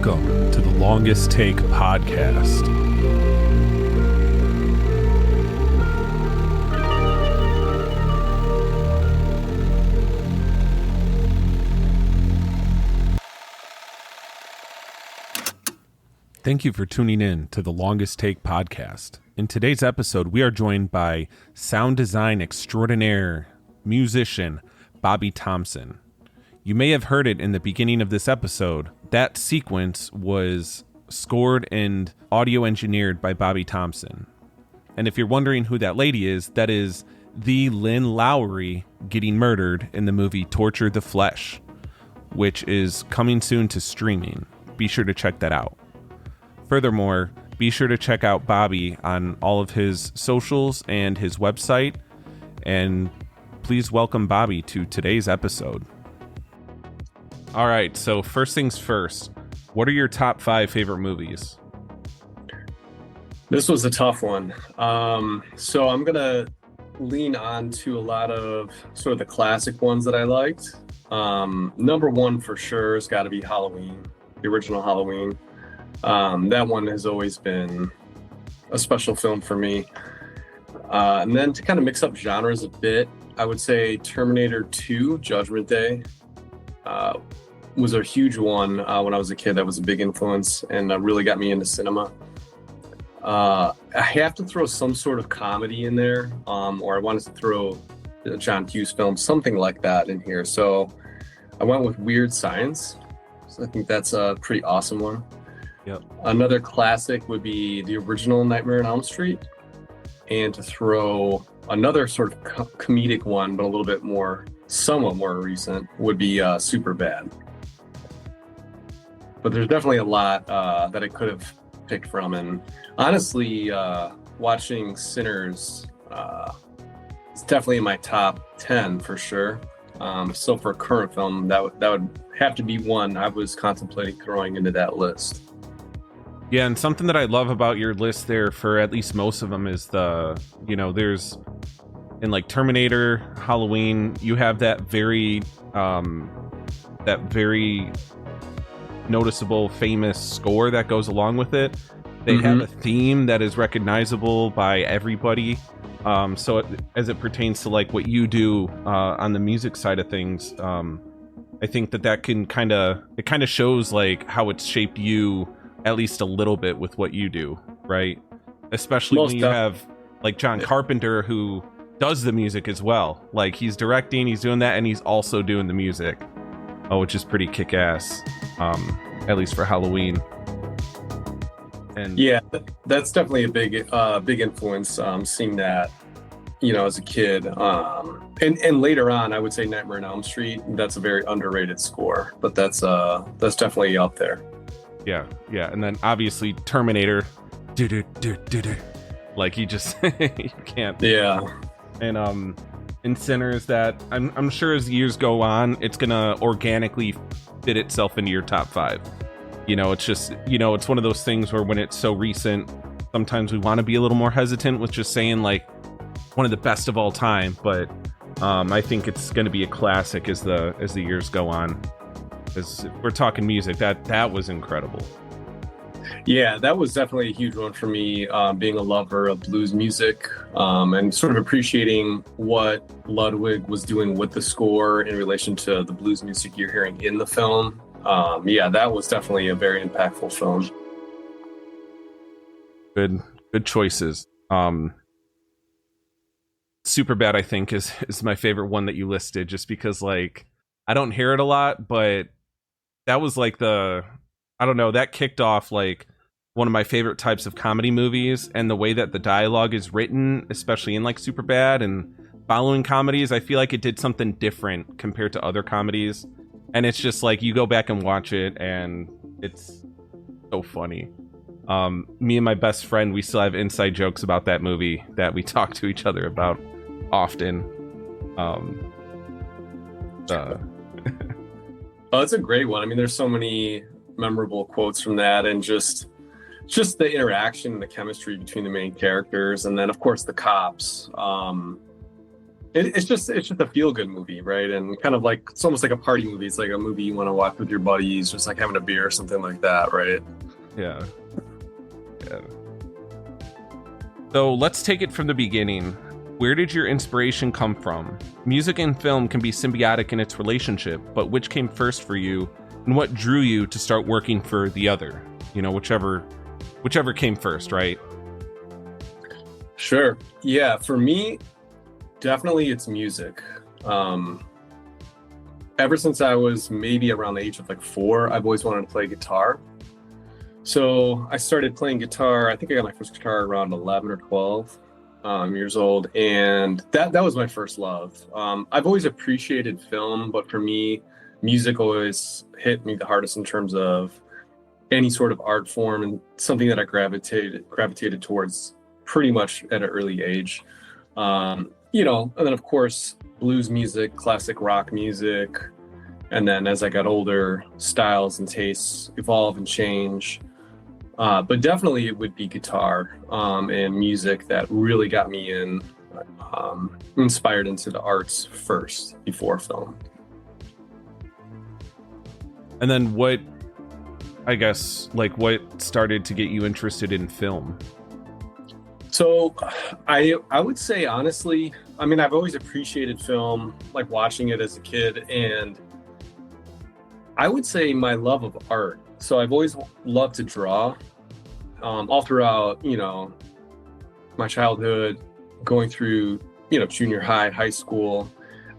Welcome to the Longest Take podcast. Thank you for tuning in to the Longest Take podcast. In today's episode, we are joined by sound design extraordinaire, musician, Bobby Thompson. You may have heard it in the beginning of this episode. That sequence was scored and audio engineered by Bobby Thompson. And if you're wondering who that lady is, that is the Lynn Lowry getting murdered in the movie Torture the Flesh, which is coming soon to streaming. Be sure to check that out. Furthermore, be sure to check out Bobby on all of his socials and his website. And please welcome Bobby to today's episode. All right, so first things first, what are your top 5 favorite movies? This was a tough one. So I'm going to lean on to a lot of sort of the classic ones that I liked. Number one for sure has got to be Halloween, the original Halloween. That one has always been a special film for me. And then to kind of mix up genres a bit, I would say Terminator 2, Judgment Day, was a huge one when I was a kid. That was a big influence and really got me into cinema. I have to throw some sort of comedy in there, or I wanted to throw a John Hughes film, something like that in here. So I went with Weird Science. So I think that's a pretty awesome one. Yep. Another classic would be the original Nightmare on Elm Street. And to throw another sort of comedic one, but a little bit more, somewhat more recent, would be Superbad. But there's definitely a lot that I could have picked from. And honestly, watching Sinners is definitely in my top 10 for sure. So for a current film, that would have to be one I was contemplating throwing into that list. Yeah, and something that I love about your list there for at least most of them is there's in like Terminator, Halloween, you have that very noticeable, famous score that goes along with it. They have a theme that is recognizable by everybody. So as it pertains to like what you do on the music side of things, I think that can kind of shows like how it's shaped you at least a little bit with what you do, right? Especially when you have like John Carpenter, who does the music as well. Like he's directing, he's doing that, and he's also doing the music, which is pretty kick-ass, at least for Halloween. And yeah, that's definitely a big influence, seeing that, as a kid. And later on, I would say Nightmare on Elm Street, that's a very underrated score, but that's definitely up there. Yeah, and then obviously Terminator, like you just you can't. Yeah, and in Sinners, that I'm sure as years go on, it's gonna organically fit itself into your top 5. It's just it's one of those things where when it's so recent, sometimes we want to be a little more hesitant with just saying like one of the best of all time, but I think it's gonna be a classic as the years go on. Because we're talking music, that was incredible. Yeah, that was definitely a huge one for me, being a lover of blues music, and sort of appreciating what Ludwig was doing with the score in relation to the blues music you're hearing in the film. Yeah, that was definitely a very impactful film. Good choices. Superbad, I think, is my favorite one that you listed, just because like I don't hear it a lot, but that was like that kicked off like one of my favorite types of comedy movies, and the way that the dialogue is written, especially in like Superbad and following comedies, I feel like it did something different compared to other comedies. And it's just like you go back and watch it and it's so funny. Me and my best friend, we still have inside jokes about that movie that we talk to each other about often. Oh, it's a great one. I mean, there's so many memorable quotes from that, and just the interaction and the chemistry between the main characters, and then of course the cops. it's just a feel good movie, right? And kind of like it's almost like a party movie. It's like a movie you want to watch with your buddies, just like having a beer or something like that, right? Yeah. Yeah. So let's take it from the beginning. Where did your inspiration come from? Music and film can be symbiotic in its relationship, but which came first for you, and what drew you to start working for the other? You know, whichever came first, right? Sure. Yeah, for me, definitely it's music. Ever since I was maybe around the age of like 4, I've always wanted to play guitar. So I started playing guitar. I think I got my first guitar around 11 or 12 years old, and that was my first love. I've always appreciated film, but for me, music always hit me the hardest in terms of any sort of art form, and something that I gravitated towards pretty much at an early age. And then of course blues music, classic rock music, and then as I got older, styles and tastes evolve and change. But definitely it would be guitar and music that really got me inspired into the arts first before film. And then what started to get you interested in film? So I would say, honestly, I mean, I've always appreciated film, like watching it as a kid, and I would say my love of art. So I've always loved to draw, all throughout, my childhood, going through, junior high school.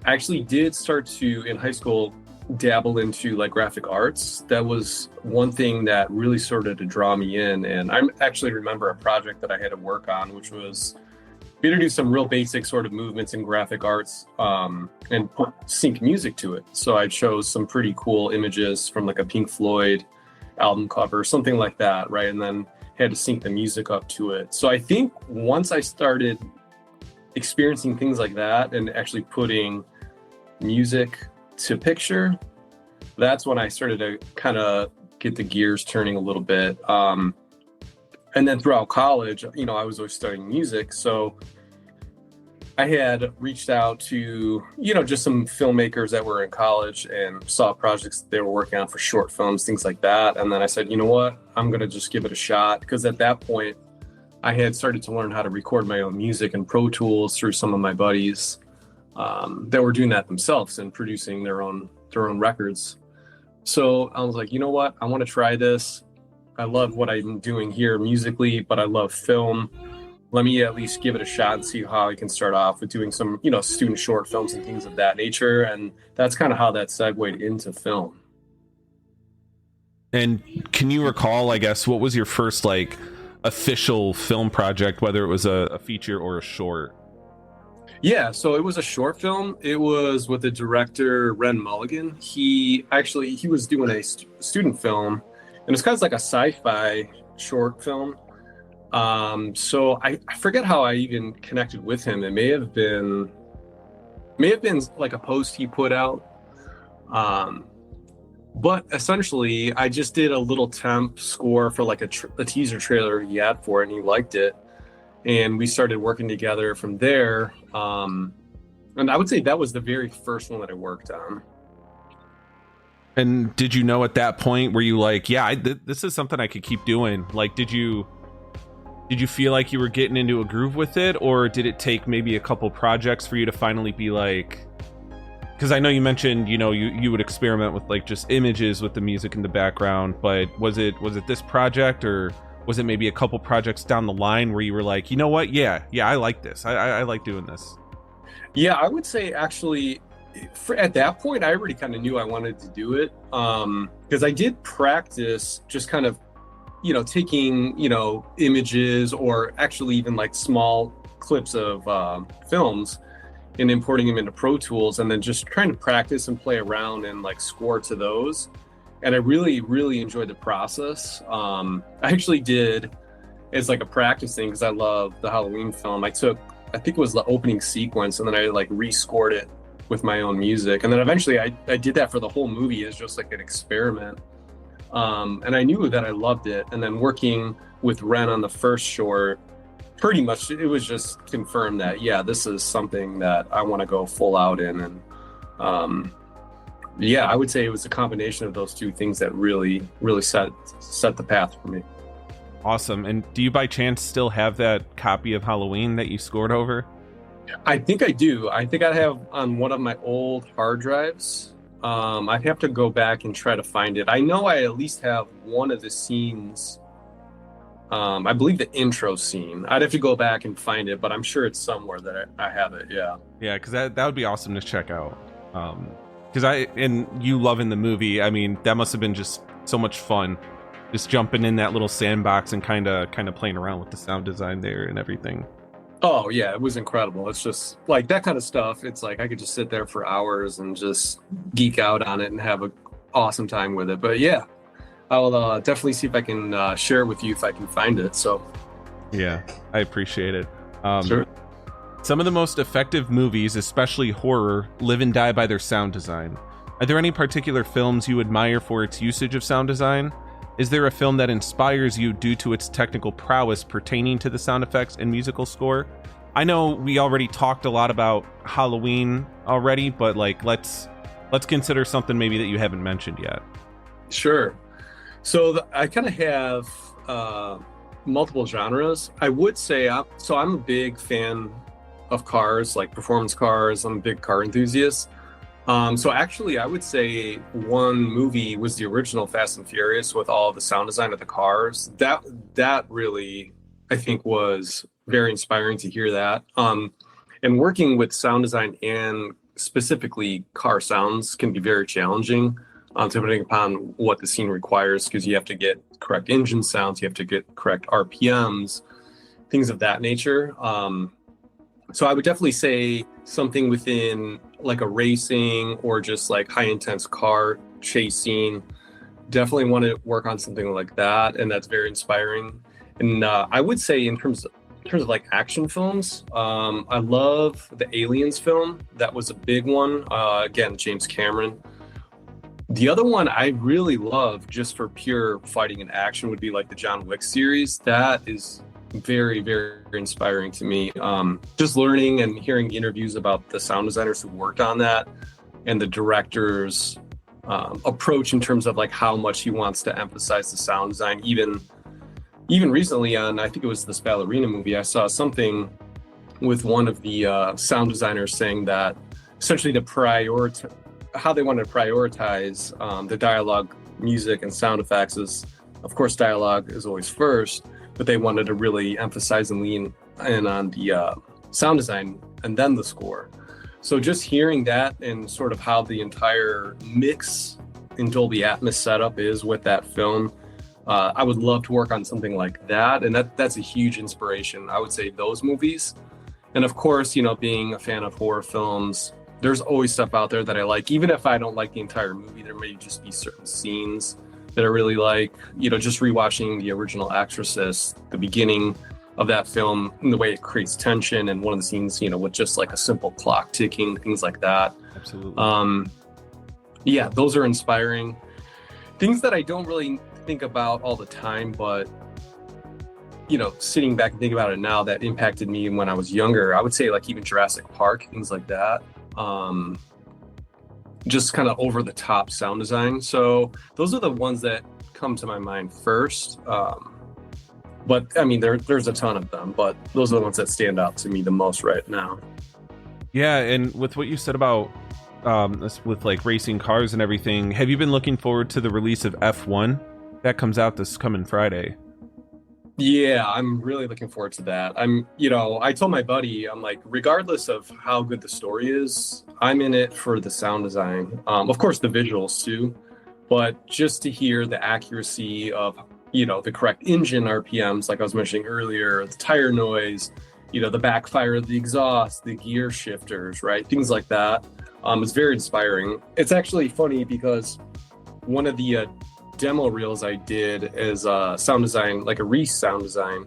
I actually did start to, in high school, dabble into like graphic arts. That was one thing that really started to draw me in. And I actually remember a project that I had to work on, which was we had to do some real basic sort of movements in graphic arts and sync music to it. So I chose some pretty cool images from like a Pink Floyd album cover, something like that, right? And then had to sync the music up to it. So I think once I started experiencing things like that and actually putting music to picture, that's when I started to kind of get the gears turning a little bit. And then throughout college, I was always studying music. So I had reached out to, just some filmmakers that were in college and saw projects they were working on for short films, things like that. And then I said, you know what, I'm going to just give it a shot. Because at that point, I had started to learn how to record my own music in Pro Tools through some of my buddies that were doing that themselves and producing their own records. So I was like, you know what, I want to try this. I love what I'm doing here musically, but I love film. Let me at least give it a shot and see how I can start off with doing some, student short films and things of that nature. And that's kind of how that segued into film. And can you recall, I guess, what was your first like official film project, whether it was a feature or a short? Yeah, so it was a short film. It was with the director, Ren Mulligan. He was doing a student film, and it's kind of like a sci-fi short film. So I forget how I even connected with him. It may have been like a post he put out. But essentially, I just did a little temp score for like a teaser trailer he had for it, and he liked it. And we started working together from there. And I would say that was the very first one that I worked on. And did you know at that point, were you like, yeah, this is something I could keep doing? Like, did you feel like you were getting into a groove with it, or did it take maybe a couple projects for you to finally be like, because I know you mentioned, you would experiment with like just images with the music in the background, but was it this project, or was it maybe a couple projects down the line where you were like, you know what? Yeah, I like this. I like doing this. Yeah, I would say actually at that point, I already kind of knew I wanted to do it. Because I did practice just kind of, taking, images or actually even like small clips of films and importing them into Pro Tools, and then just trying to practice and play around and like score to those. And I really, really enjoyed the process. I actually did as like a practice thing because I love the Halloween film. I think it was the opening sequence, and then I like rescored it with my own music. And then eventually I did that for the whole movie as just like an experiment. And I knew that I loved it. And then working with Ren on the first short, pretty much it was just confirmed that, yeah, this is something that I want to go full out in. And yeah, I would say it was a combination of those two things that really set the path for me. Awesome. And do you by chance still have that copy of Halloween that you scored over? I think I do. I think I have on one of my old hard drives. I'd have to go back and try to find it. I know I at least have one of the scenes. I believe the intro scene. I'd have to go back and find it, but I'm sure it's somewhere that I have it. Yeah. Yeah, because that would be awesome to check out. Because you loving the movie, I mean, that must have been just so much fun, just jumping in that little sandbox and kind of playing around with the sound design there and everything. Oh yeah, it was incredible. It's just like that kind of stuff. It's like I could just sit there for hours and just geek out on it and have an awesome time with it. But yeah, I'll definitely see if I can share it with you if I can find it. So yeah, I appreciate it. Sure. Some of the most effective movies, especially horror, live and die by their sound design. Are there any particular films you admire for its usage of sound design? Is there a film that inspires you due to its technical prowess pertaining to the sound effects and musical score? I know we already talked a lot about Halloween already, but like let's consider something maybe that you haven't mentioned yet. Sure. So I kind of have multiple genres. I would say I'm a big fan of cars, like performance cars. I'm a big car enthusiast. So actually, I would say one movie was the original Fast and Furious with all of the sound design of the cars. That really, I think, was very inspiring to hear that. And working with sound design and specifically car sounds can be very challenging, depending upon what the scene requires, because you have to get correct engine sounds, you have to get correct RPMs, things of that nature. So I would definitely say something within like a racing or just like high intense car chasing. Definitely want to work on something like that, and that's very inspiring. And I would say in terms of like action films, I love the Aliens film. That was a big one. Again, James Cameron. The other one I really love just for pure fighting and action would be like the John Wick series. That is very, very inspiring to me. Just learning and hearing interviews about the sound designers who worked on that and the director's approach in terms of like how much he wants to emphasize the sound design. Even recently on, I think it was this ballerina movie, I saw something with one of the sound designers saying that essentially how they wanted to prioritize the dialogue, music, and sound effects is, of course, dialogue is always first, but they wanted to really emphasize and lean in on the sound design and then the score. So just hearing that and sort of how the entire mix in Dolby Atmos setup is with that film, I would love to work on something like that. And that's a huge inspiration. I would say those movies. And of course, being a fan of horror films, there's always stuff out there that I like. Even if I don't like the entire movie, there may just be certain scenes that I really like. Just rewatching the original Exorcist, the beginning of that film, and the way it creates tension, and one of the scenes, with just like a simple clock ticking, things like that. Absolutely. Yeah, those are inspiring. Things that I don't really think about all the time, but sitting back and thinking about it now, that impacted me when I was younger. I would say like even Jurassic Park, things like that. Just kind of over the top sound design. So those are the ones that come to my mind first. But I mean, there's a ton of them, but those are the ones that stand out to me the most right now. Yeah, and with what you said about with like racing cars and everything, have you been looking forward to the release of F1 that comes out this coming Friday? Yeah, I'm really looking forward to that. I told my buddy, I'm like, regardless of how good the story is, I'm in it for the sound design. Of course, the visuals too, but just to hear the accuracy of, the correct engine RPMs, like I was mentioning earlier, the tire noise, the backfire of the exhaust, the gear shifters, right? Things like that. It's very inspiring. It's actually funny because one of the demo reels I did as sound design, like a Reese sound design,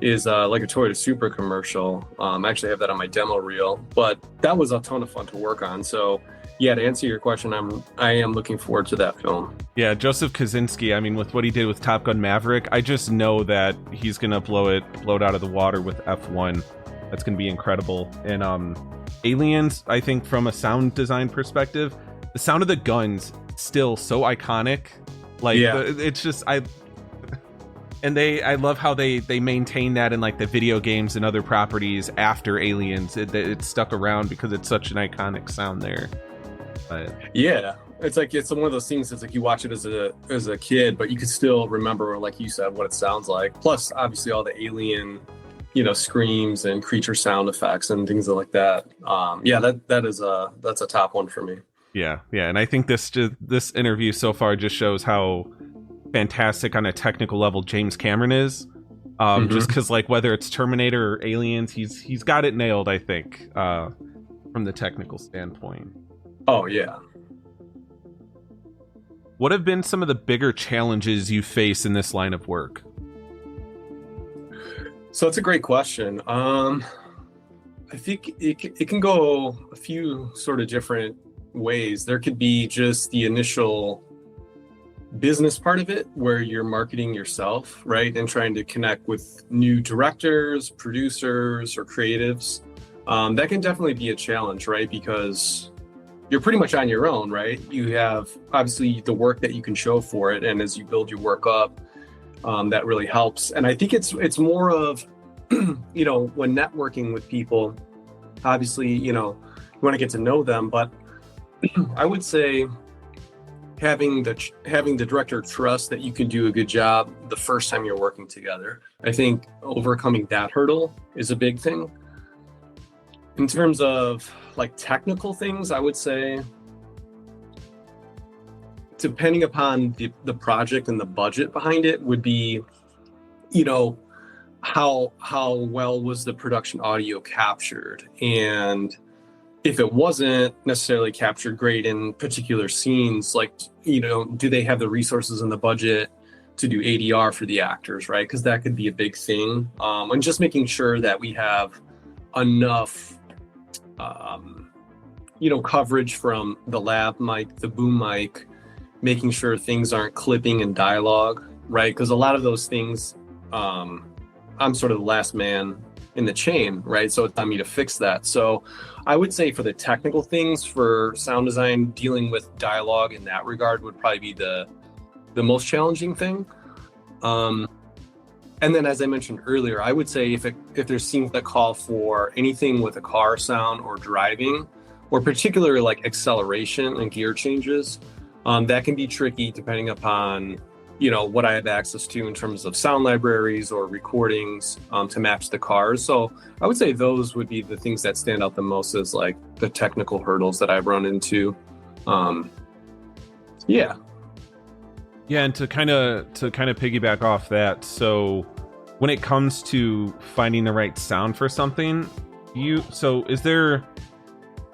is like a Toyota Supra commercial. I actually have that on my demo reel, but that was a ton of fun to work on. So Yeah, to answer your question, I am looking forward to that film. Yeah, Joseph Kosinski, I mean, with what he did with Top Gun Maverick, I just know that he's going to blow it out of the water with F1. That's going to be incredible. And Aliens, I think from a sound design perspective, the sound of the guns still so iconic. Like, Yeah. it's just, I love how they maintain that in like the video games and other properties after Aliens. It stuck around because it's such an iconic sound there. But Yeah, it's one of those things. It's like you watch it as a kid, but you could still remember, like you said, what it sounds like. Plus, obviously, all the alien, screams and creature sound effects and things like that. Yeah, that's a top one for me. Yeah, and I think this interview so far just shows how fantastic on a technical level James Cameron is. Just because, like, whether it's Terminator or Aliens, he's got it nailed, I think, from the technical standpoint. Oh, yeah. What have been some of the bigger challenges you face in this line of work? So it's a great question. I think it can go a few sort of different ways. There could be just the initial business part of it where you're marketing yourself, right? And trying to connect with new directors, producers, or creatives. That can definitely be a challenge, right? Because you're pretty much on your own, right? You have obviously the work that you can show for it, and as you build your work up, that really helps. And I think it's more of, when networking with people, obviously, you want to get to know them, but I would say having the director trust that you can do a good job the first time you're working together. I think overcoming that hurdle is a big thing. In terms of like technical things, I would say, depending upon the project and the budget behind it, would be, how well was the production audio captured, and if it wasn't necessarily captured great in particular scenes, like, do they have the resources and the budget to do ADR for the actors, right? Because that could be a big thing. And just making sure that we have enough coverage from the lab mic, the boom mic, making sure things aren't clipping in dialogue, right? Because a lot of those things, I'm sort of the last man in the chain, right? So it's on me to fix that. So I would say for the technical things, for sound design, dealing with dialogue in that regard would probably be the most challenging thing. And then, as I mentioned earlier, I would say if there's scenes that call for anything with a car sound or driving, or particularly like acceleration and gear changes, that can be tricky depending upon, what I have access to in terms of sound libraries or recordings to match the cars. So I would say those would be the things that stand out the most as like the technical hurdles that I've run into. Yeah. Yeah, and to kind of piggyback off that, so when it comes to finding the right sound for something, is there?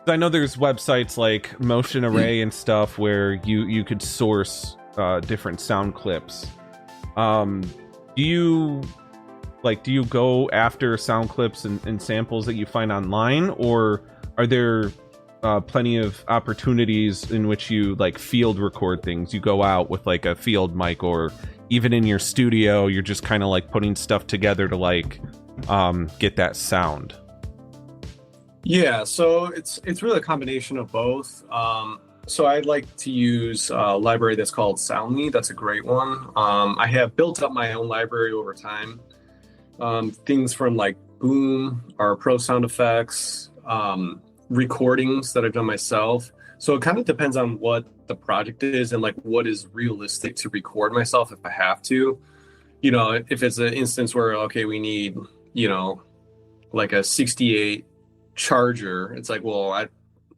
I know there's websites like Motion Array and stuff where you could source different sound clips. Do you go after sound clips and samples that you find online, or are there plenty of opportunities in which you like field record things? You go out with like a field mic, or even in your studio, you're just kind of like putting stuff together to like get that sound. Yeah, so it's really a combination of both. So I'd like to use a library that's called Soundly. That's a great one. I have built up my own library over time. Things from like Boom or Pro Sound Effects, recordings that I've done myself. So it kind of depends on what the project is and like what is realistic to record myself if I have to. If it's an instance where, okay, we need, like a 68 Charger, it's like, well, I'm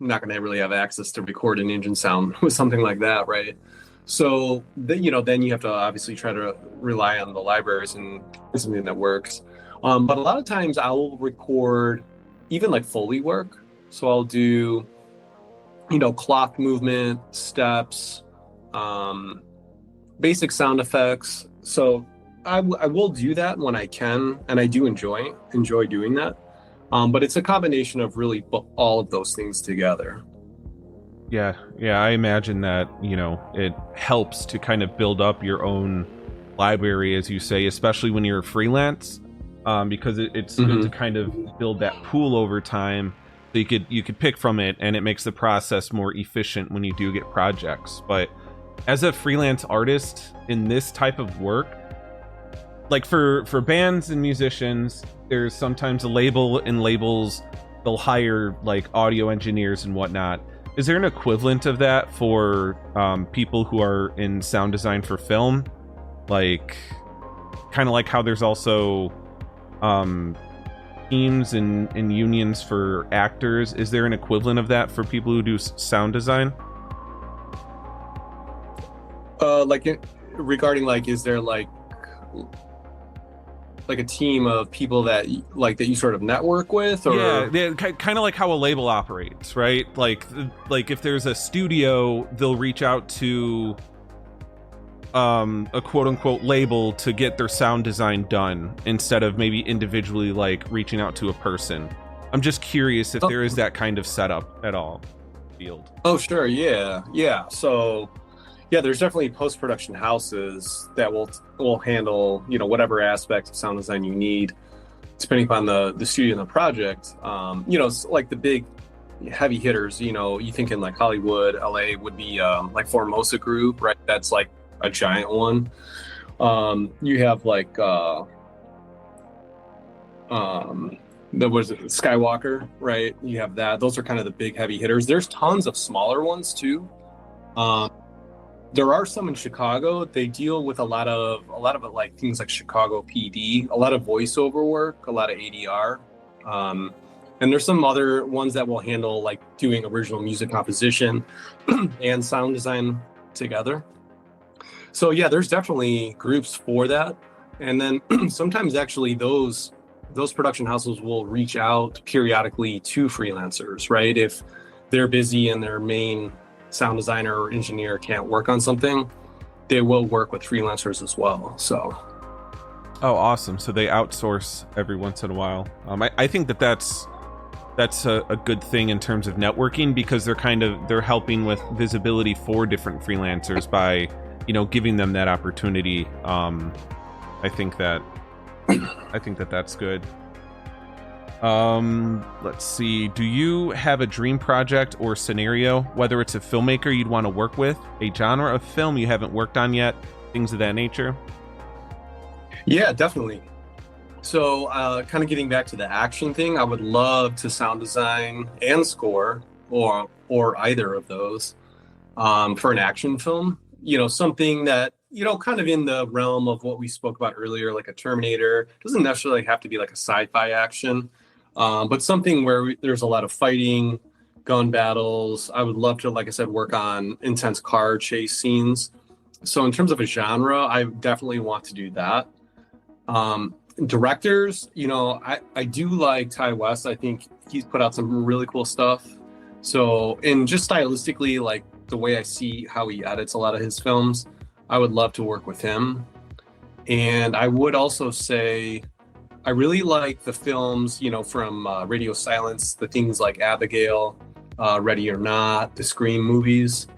not going to really have access to record an engine sound with something like that, right? So then you have to obviously try to rely on the libraries and something that works. But a lot of times I'll record even like Foley work. So I'll do, clock movement, steps, basic sound effects. So I will do that when I can, and I do enjoy doing that. But it's a combination of really all of those things together. Yeah, I imagine that, it helps to kind of build up your own library, as you say, especially when you're freelance, because it's good to kind of build that pool over time. So you could pick from it, and it makes the process more efficient when you do get projects. But as a freelance artist in this type of work, like for bands and musicians, there's sometimes a label, and labels, they'll hire like audio engineers and whatnot. Is there an equivalent of that for people who are in sound design for film? Like, kind of like how there's also teams and unions for actors. Is there an equivalent of that for people who do sound design? Regarding like, is there like a team of people that you sort of network with, or yeah, kind of like how a label operates, right? Like if there's a studio, they'll reach out to a quote unquote label to get their sound design done, instead of maybe individually like reaching out to a person. I'm just curious if there is that kind of setup at all field. Oh sure, yeah. So yeah, there's definitely post-production houses that will handle, whatever aspect of sound design you need, depending upon the studio and the project. Like the big heavy hitters, you think in like Hollywood, LA would be like Formosa Group, right? That's like a giant one. You have like Skywalker, right? You have that. Those are kind of the big heavy hitters. There's tons of smaller ones too. There are some in Chicago. They deal with a lot of it, like things like Chicago PD, a lot of voiceover work, a lot of ADR. And there's some other ones that will handle like doing original music composition and sound design together. So yeah, there's definitely groups for that. And then sometimes actually those production houses will reach out periodically to freelancers, right? If they're busy and their main sound designer or engineer can't work on something, they will work with freelancers as well. So awesome. So they outsource every once in a while. I think that's a good thing in terms of networking, because they're helping with visibility for different freelancers by giving them that opportunity. I think that's good. Let's see. Do you have a dream project or scenario, whether it's a filmmaker you'd want to work with, a genre of film you haven't worked on yet, things of that nature? Yeah, definitely. So kind of getting back to the action thing, I would love to sound design and score, or either of those, for an action film. Something that, kind of in the realm of what we spoke about earlier, like a Terminator. Doesn't necessarily have to be like a sci-fi action, but something where there's a lot of fighting, gun battles. I would love to, like I said, work on intense car chase scenes. So in terms of a genre, I definitely want to do that. Directors, I do like Ty West. I think he's put out some really cool stuff. So, and just stylistically, like the way I see how he edits a lot of his films, I would love to work with him. And I would also say I really like the films, from Radio Silence, the things like Abigail, Ready or Not, the Scream movies.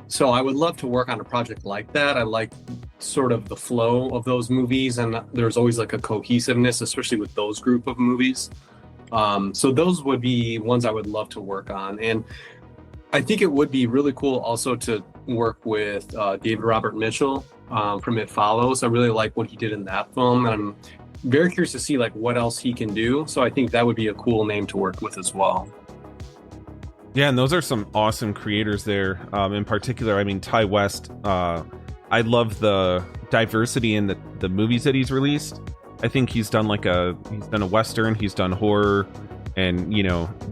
So I would love to work on a project like that. I like sort of the flow of those movies, and there's always like a cohesiveness, especially with those group of movies. So those would be ones I would love to work on. And I think it would be really cool also to work with David Robert Mitchell from It Follows. I really like what he did in that film, and I'm very curious to see like what else he can do. So I think that would be a cool name to work with as well. Yeah, and those are some awesome creators there. In particular, I mean, Ty West, I love the diversity in the movies that he's released. I think he's done a Western, he's done horror, and,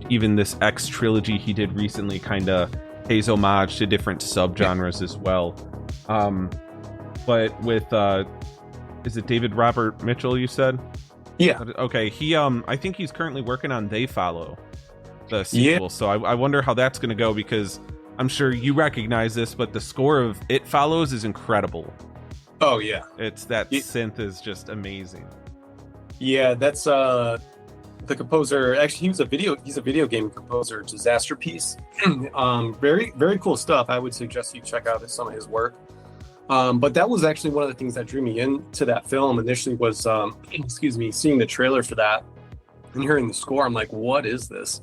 even this X trilogy he did recently kind of pays homage to different subgenres as well. But with, is it David Robert Mitchell, you said? Yeah. Okay, he, I think he's currently working on They Follow, the sequel. Yeah. So I wonder how that's going to go, because I'm sure you recognize this, but the score of It Follows is incredible. Oh yeah, it's that synth is just amazing. Yeah, that's the composer, actually he's a video game composer, Disaster Piece. Very, very cool stuff. I would suggest you check out some of his work. But that was actually one of the things that drew me into that film initially was, seeing the trailer for that and hearing the score. I'm like, what is this?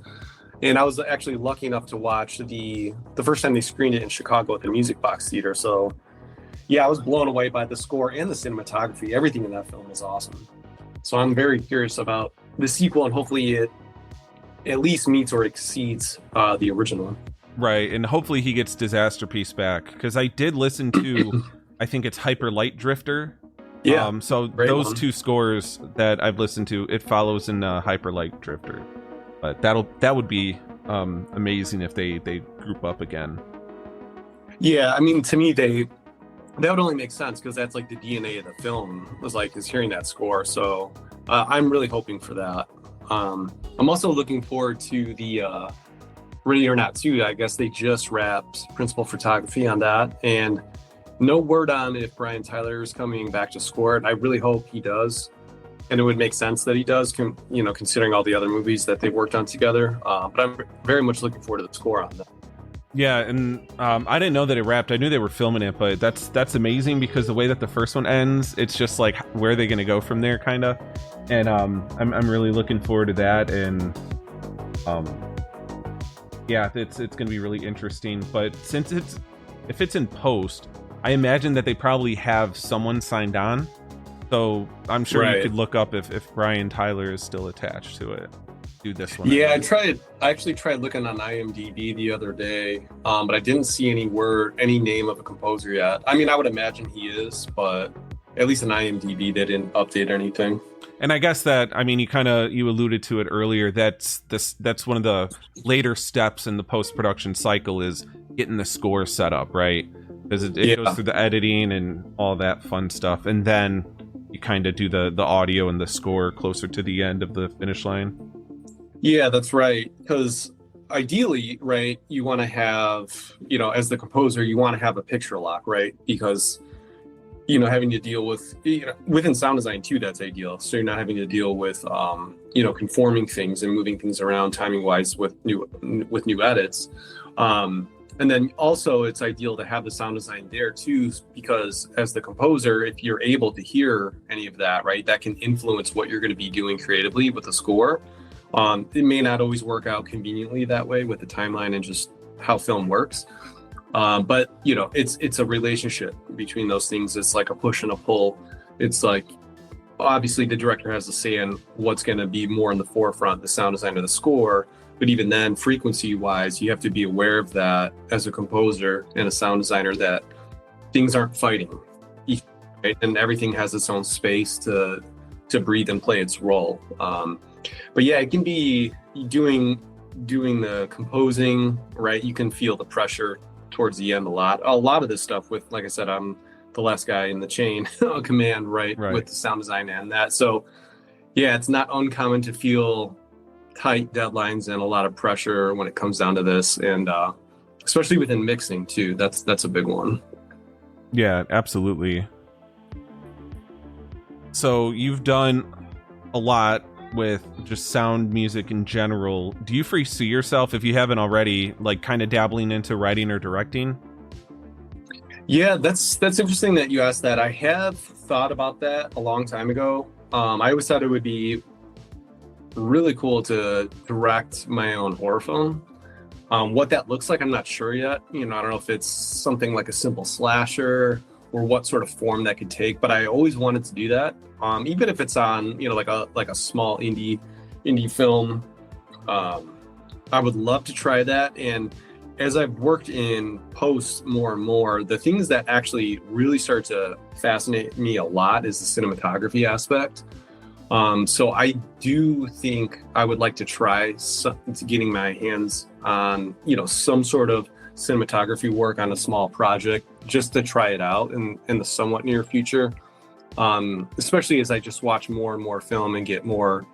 And I was actually lucky enough to watch the first time they screened it in Chicago at the Music Box Theater. So yeah, I was blown away by the score and the cinematography. Everything in that film is awesome. So I'm very curious about the sequel, and hopefully it at least meets or exceeds the original. Right, and hopefully he gets Disaster Piece back, because I did listen to, I think it's Hyper Light Drifter. Yeah. So those two scores that I've listened to, it follows in Hyper Light Drifter. But that would be amazing if they group up again. Yeah, I mean, to me, that would only make sense because that's like the DNA of the film is hearing that score. So I'm really hoping for that. I'm also looking forward to the Ready or Not 2. I guess they just wrapped principal photography on that, and no word on if Brian Tyler is coming back to score it. I really hope he does, and it would make sense that he does, considering all the other movies that they worked on together. But I'm very much looking forward to the score on that. Yeah, and I didn't know that it wrapped. I knew they were filming it, but that's amazing, because the way that the first one ends, it's just like, where are they going to go from there, kind of. And I'm really looking forward to that. And yeah, it's going to be really interesting. But if it's in post, I imagine that they probably have someone signed on. So I'm sure you could look up if Brian Tyler is still attached to it. Do this one. Yeah, I actually tried looking on IMDb the other day, but I didn't see any name of a composer yet. I mean, I would imagine he is, but at least on IMDb they didn't update anything. And I guess that, I mean, you alluded to it earlier. That's one of the later steps in the post-production cycle, is getting the score set up, right? Because it goes through the editing and all that fun stuff, and then you kind of do the audio and the score closer to the end of the finish line. Yeah, that's right. Because ideally, right, you want to have, as the composer, you want to have a picture lock, right? Because, having to deal with, within sound design too, that's ideal. So you're not having to deal with, conforming things and moving things around timing wise with new edits. And then also it's ideal to have the sound design there too, because as the composer, if you're able to hear any of that, right, that can influence what you're going to be doing creatively with the score. It may not always work out conveniently that way with the timeline and just how film works. But it's a relationship between those things. It's like a push and a pull. It's like, obviously the director has a say in what's going to be more in the forefront, the sound design or the score. But even then, frequency wise, you have to be aware of that as a composer and a sound designer, that things aren't fighting, right? And everything has its own space to breathe and play its role. But yeah, it can be doing the composing, right? You can feel the pressure towards the end a lot of this stuff with, like I said, I'm the last guy in the chain of command, right, with the sound design and that. So yeah, it's not uncommon to feel tight deadlines and a lot of pressure when it comes down to this, and especially within mixing too. That's a big one. Yeah, absolutely. So you've done a lot with just sound music in general. Do you foresee yourself, if you haven't already, like kind of dabbling into writing or directing? Yeah, that's interesting that you asked that. I have thought about that a long time ago. I always thought it would be really cool to direct my own horror film. What that looks like, I'm not sure yet. I don't know if it's something like a simple slasher or what sort of form that could take, but I always wanted to do that. Even if it's on, like a small indie film, I would love to try that. And as I've worked in post more and more, the things that actually really start to fascinate me a lot is the cinematography aspect. So I do think I would like to try getting my hands on, some sort of cinematography work on a small project, just to try it out in the somewhat near future. Especially as I just watch more and more film and get more,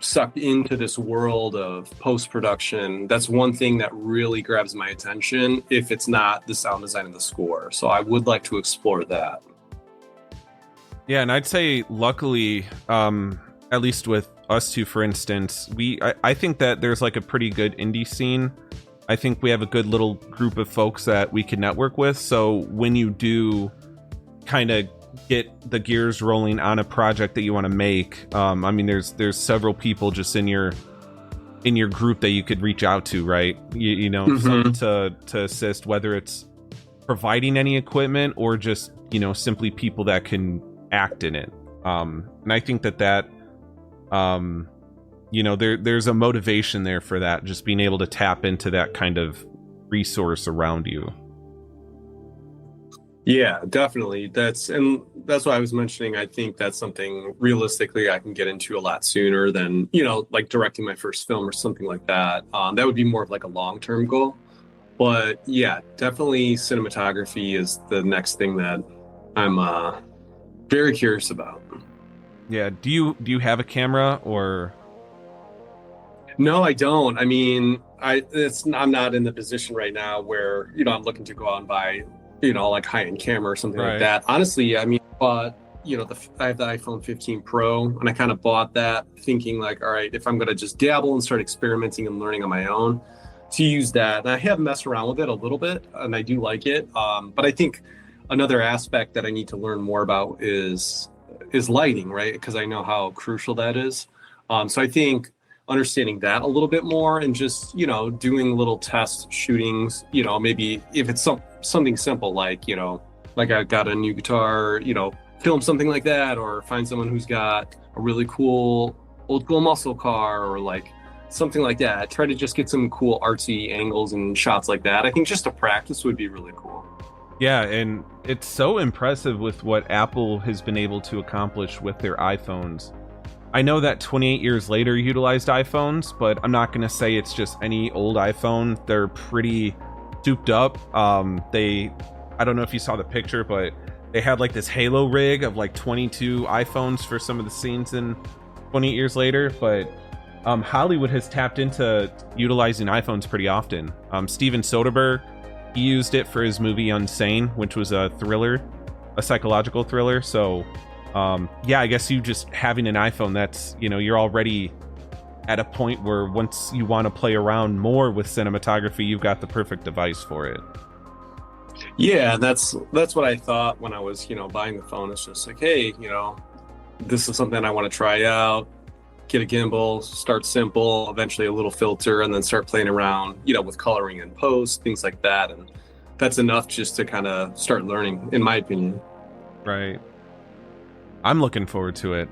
sucked into this world of post-production. That's one thing that really grabs my attention, if it's not the sound design and the score. So I would like to explore that. Yeah, and I'd say luckily, at least with us two, for instance, I think that there's like a pretty good indie scene. I think we have a good little group of folks that we can network with. So when you do kind of get the gears rolling on a project that you want to make, I mean, there's several people just in your group that you could reach out to, right? You know, some to assist, whether it's providing any equipment or just, you know, simply people that can act in it. And I think that you know, there's a motivation there for that, just being able to tap into that kind of resource around you. Yeah, definitely. That's why I was mentioning, I think that's something realistically I can get into a lot sooner than, you know, like directing my first film or something like that. That would be more of like a long-term goal. But yeah, definitely cinematography is the next thing that I'm very curious about. Yeah. Do you have a camera or? No, I don't. I mean, I'm not in the position right now where, you know, I'm looking to go out and buy, you know, like high-end camera or something like that. Honestly, I mean, you know, I have the iPhone 15 Pro, and I kind of bought that thinking like, all right, if I'm going to just dabble and start experimenting and learning on my own, to use that. And I have messed around with it a little bit, and I do like it. But I think another aspect that I need to learn more about is lighting, right? Because I know how crucial that is. So I think understanding that a little bit more and just, you know, doing little test shootings, you know, maybe if it's something simple, like, you know, like I got a new guitar, you know, film something like that, or find someone who's got a really cool old school muscle car, or like something like that. Try to just get some cool artsy angles and shots like that. I think just to practice would be really cool. Yeah, and it's so impressive with what Apple has been able to accomplish with their iPhones. I know that 28 years later utilized iPhones, but I'm not going to say it's just any old iPhone. They're pretty souped up. I don't know if you saw the picture, but they had like this halo rig of like 22 iPhones for some of the scenes in 28 years later. But Hollywood has tapped into utilizing iPhones pretty often. Steven Soderbergh, he used it for his movie Unsane, which was a thriller, a psychological thriller. So yeah, I guess you just having an iPhone, that's, you know, you're already at a point where once you want to play around more with cinematography, you've got the perfect device for it. Yeah, that's what I thought when I was, you know, buying the phone. It's just like, hey, you know, this is something I want to try out. Get a gimbal, start simple, eventually a little filter, and then start playing around, you know, with coloring and post, things like that. And that's enough just to kind of start learning, in my opinion. Right. I'm looking forward to it.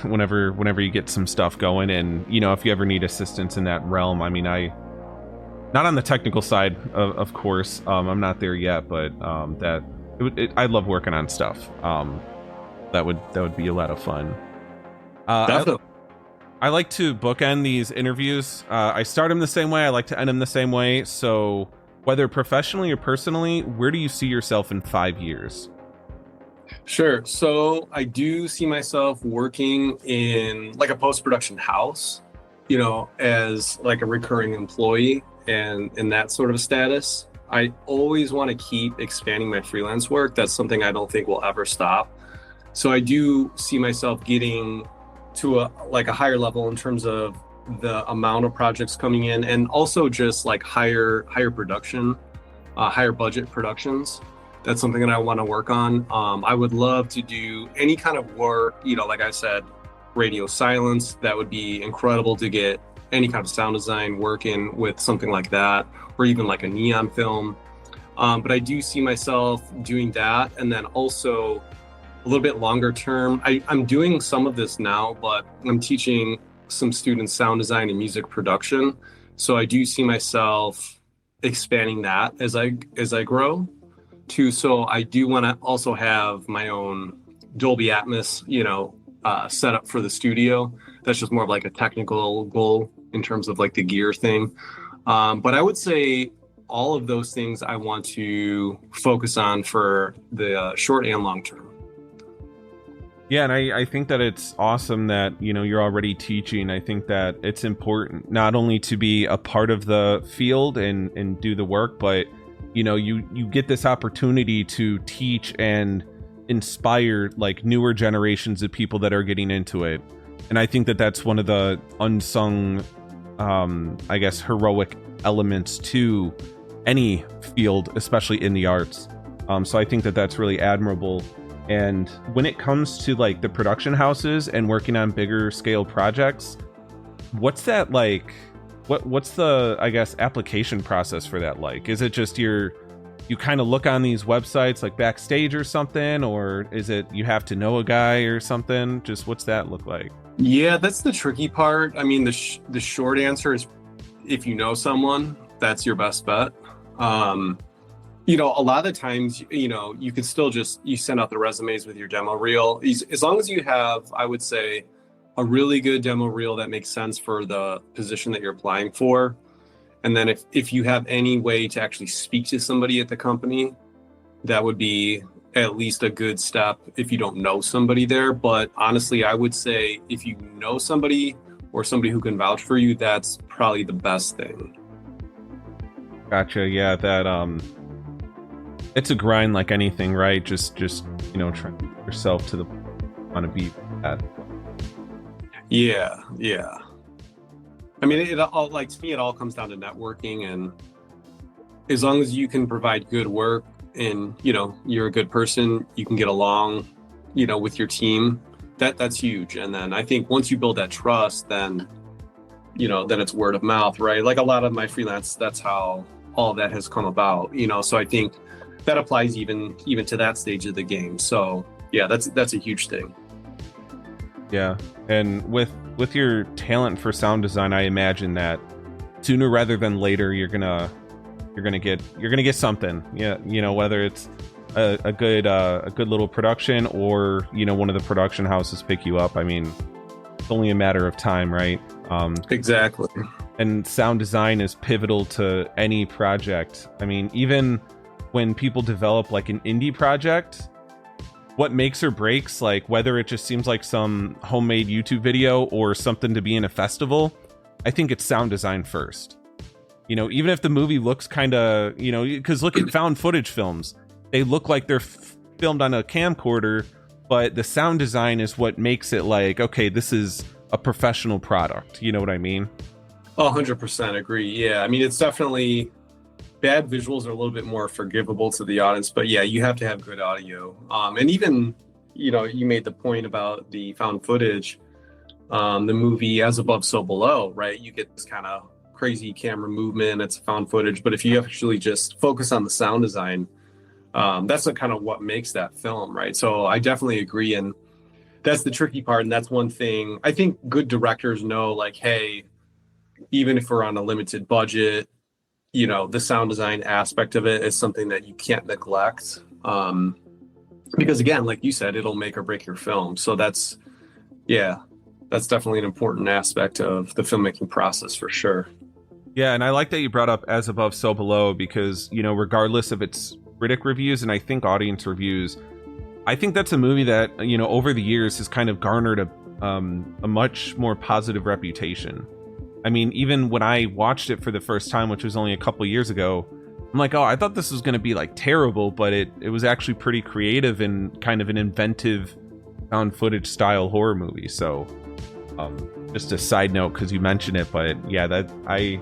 Whenever you get some stuff going, and, you know, if you ever need assistance in that realm, I mean, not on the technical side, of course. I'm not there yet, but I love working on stuff. That would be a lot of fun. Definitely. I like to bookend these interviews. I start them the same way. I like to end them the same way. So whether professionally or personally, where do you see yourself in 5 years? Sure. So I do see myself working in like a post-production house, you know, as like a recurring employee and in that sort of status. I always want to keep expanding my freelance work. That's something I don't think will ever stop. So I do see myself getting to a higher level in terms of the amount of projects coming in, and also just like higher production, higher budget productions. That's something that I want to work on. I would love to do any kind of work, you know, like I said, radio silence. That would be incredible to get any kind of sound design working with something like that, or even like a neon film. But I do see myself doing that. And then also a little bit longer term, I'm doing some of this now, but I'm teaching some students sound design and music production. So I do see myself expanding that as I grow too. So I do want to also have my own Dolby Atmos, you know, set up for the studio. That's just more of like a technical goal in terms of like the gear thing. But I would say all of those things I want to focus on for the short and long term. Yeah, and I think that it's awesome that, you know, you're already teaching. I think that it's important not only to be a part of the field and do the work, but, you know, you get this opportunity to teach and inspire like newer generations of people that are getting into it. And I think that that's one of the unsung, I guess, heroic elements to any field, especially in the arts. So I think that that's really admirable. And when it comes to like the production houses and working on bigger scale projects, what's that like? What's the, I guess, application process for that like? Is it just you kind of look on these websites like Backstage or something, or is it you have to know a guy or something? Just what's that look like? Yeah, that's the tricky part. I mean, the short answer is if you know someone, that's your best bet. You know, a lot of the times, you know, you could still you send out the resumes with your demo reel. As long as you have, I would say, a really good demo reel that makes sense for the position that you're applying for. And then if you have any way to actually speak to somebody at the company, that would be at least a good step if you don't know somebody there. But honestly, I would say if you know somebody or somebody who can vouch for you, that's probably the best thing. Gotcha. Yeah, that it's a grind like anything, right? Just you know, try yourself to the want to be that. Yeah. I mean, it all, like, to me, it all comes down to networking, and as long as you can provide good work and, you know, you're a good person, you can get along, you know, with your team, that's huge. And then I think once you build that trust, then, you know, then it's word of mouth, right? Like a lot of my freelance, that's how all of that has come about, you know? So I think that applies even to that stage of the game. So yeah, that's a huge thing. Yeah. And with your talent for sound design, I imagine that sooner rather than later, you're gonna get something. Yeah. You know, whether it's a good little production or, you know, one of the production houses pick you up. I mean, it's only a matter of time, right? Exactly. And sound design is pivotal to any project. I mean, even when people develop like an indie project, what makes or breaks, like whether it just seems like some homemade YouTube video or something to be in a festival, I think it's sound design first. You know, even if the movie looks kind of, you know, because look at found footage films, they look like they're filmed on a camcorder, but the sound design is what makes it like, okay, this is a professional product. You know what I mean? 100% agree. Yeah. I mean, it's definitely, bad visuals are a little bit more forgivable to the audience, but yeah, you have to have good audio. And even, you know, you made the point about the found footage, the movie As Above, So Below, right? You get this kind of crazy camera movement, it's found footage, but if you actually just focus on the sound design, that's kind of what makes that film, right? So I definitely agree. And that's the tricky part. And that's one thing I think good directors know, like, hey, even if we're on a limited budget, you know, the sound design aspect of it is something that you can't neglect. Because again, like you said, it'll make or break your film. So that's definitely an important aspect of the filmmaking process for sure. Yeah, and I like that you brought up As Above, So Below, because, you know, regardless of its critic reviews and I think audience reviews, I think that's a movie that, you know, over the years has kind of garnered a much more positive reputation. I mean, even when I watched it for the first time, which was only a couple years ago, I'm like, oh, I thought this was going to be like terrible, but it was actually pretty creative and kind of an inventive found footage style horror movie. So just a side note, because you mentioned it, but yeah, that I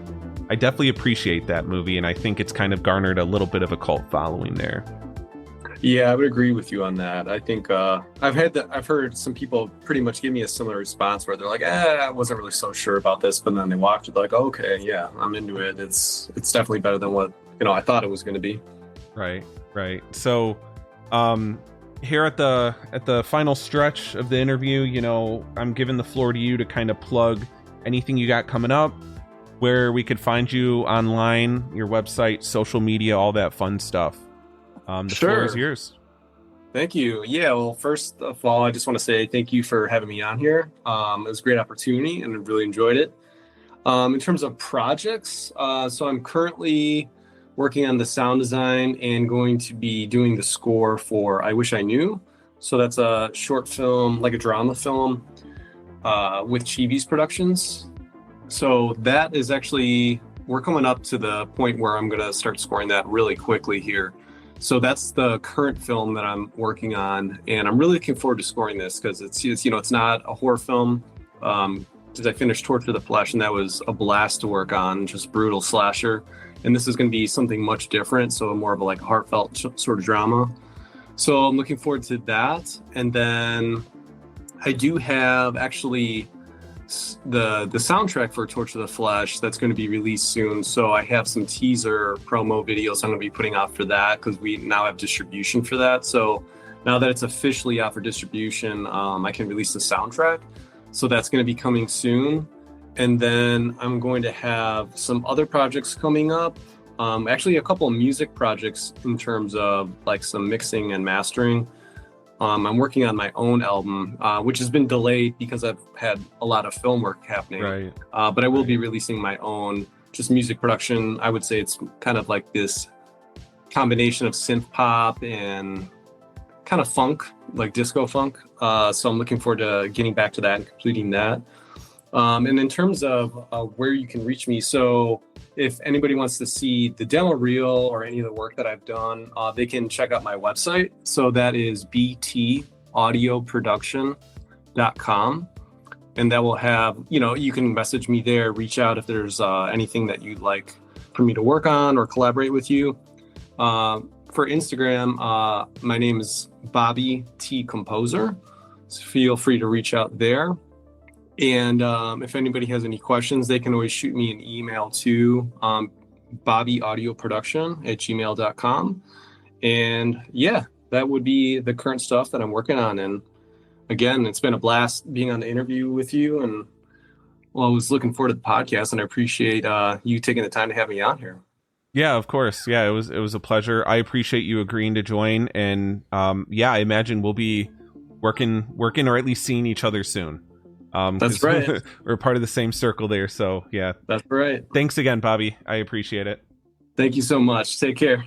definitely appreciate that movie, and I think it's kind of garnered a little bit of a cult following there. Yeah, I would agree with you on that. I think I've heard some people pretty much give me a similar response where they're like, I wasn't really so sure about this, but then they watched it, like, oh, okay, yeah, I'm into it. It's definitely better than what, you know, I thought it was going to be. Right. So, here at the final stretch of the interview, you know, I'm giving the floor to you to kind of plug anything you got coming up, where we could find you online, your website, social media, all that fun stuff. The floor is yours. Thank you. Yeah, well, first of all, I just want to say thank you for having me on here. It was a great opportunity and I really enjoyed it. In terms of projects, so I'm currently working on the sound design and going to be doing the score for I Wish I Knew. So that's a short film, like a drama film, with Cheevies Productions. So that is actually, we're coming up to the point where I'm going to start scoring that really quickly here. So that's the current film that I'm working on, and I'm really looking forward to scoring this because it's you know, it's not a horror film. because I finished Torture the Flesh, and that was a blast to work on, just brutal slasher. And this is going to be something much different, so more of a like heartfelt sort of drama. So I'm looking forward to that. And then I do have actually the soundtrack for Torture the Flesh that's going to be released soon. So I have some teaser promo videos I'm going to be putting out for that, because we now have distribution for that. So now that it's officially out for distribution, I can release the soundtrack. So that's going to be coming soon. And then I'm going to have some other projects coming up. Actually, a couple of music projects in terms of like some mixing and mastering. I'm working on my own album, which has been delayed because I've had a lot of film work happening. Right. But I will be releasing my own just music production. I would say it's kind of like this combination of synth pop and kind of funk, like disco funk. So I'm looking forward to getting back to that and completing that. And in terms of where you can reach me, so if anybody wants to see the demo reel or any of the work that I've done, they can check out my website. So that is btaudioproduction.com. And that will have, you can message me there, reach out if there's anything that you'd like for me to work on or collaborate with you. For Instagram, my name is Bobby T Composer. So feel free to reach out there. And if anybody has any questions, they can always shoot me an email to bobbyaudioproduction@gmail.com. And yeah, that would be the current stuff that I'm working on. And again, it's been a blast being on the interview with you. And well, I was looking forward to the podcast, and I appreciate you taking the time to have me on here. Yeah, of course. Yeah, it was a pleasure. I appreciate you agreeing to join. And yeah, I imagine we'll be working or at least seeing each other soon. That's right. We're part of the same circle there. So yeah. That's right. Thanks again, Bobby. I appreciate it. Thank you so much. Take care.